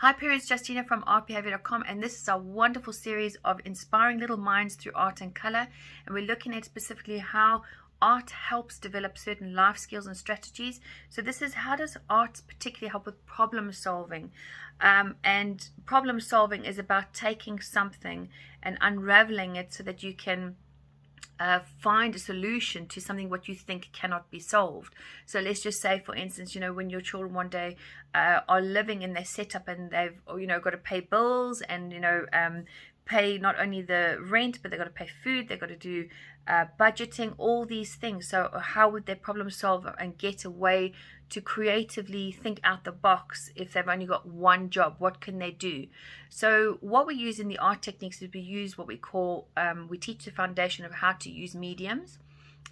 Hi parents, Justina from artbehaviour.com, and this is our wonderful series of inspiring little minds through art and colour, and we're looking at specifically how art helps develop certain life skills and strategies. So this is, how does art particularly help with problem solving? And problem solving is about taking something and unraveling it so that you can find a solution to something what you think cannot be solved. So let's just say, for instance, when your children one day are living in their setup and they've got to pay bills and pay not only the rent, but they've got to pay food, they've got to do budgeting, all these things. So how would they problem solve and get a way to creatively think out the box if they've only got one job? What can they do? So what we use in the art techniques is we use what we call, we teach the foundation of how to use mediums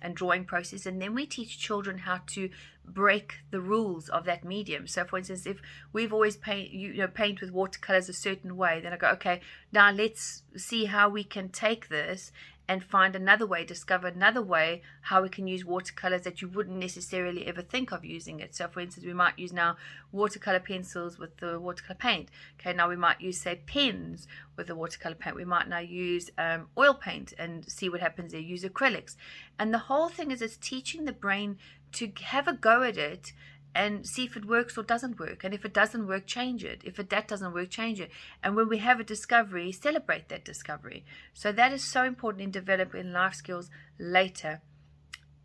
and drawing process, and then we teach children how to break the rules of that medium. So for instance, if we've always paint with watercolors a certain way, then I go, okay, now let's see how we can take this and find another way, discover another way how we can use watercolors that you wouldn't necessarily ever think of using it. So for instance, we might use now watercolor pencils with the watercolor paint. Okay, now we might use, say, pens with the watercolor paint. We might now use oil paint and see what happens there, use acrylics. And the whole thing is, it's teaching the brain to have a go at it and see if it works or doesn't work. And if it doesn't work, change it. If that doesn't work, change it. And when we have a discovery, celebrate that discovery. So that is so important in developing life skills later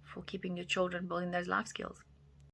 for keeping your children building those life skills.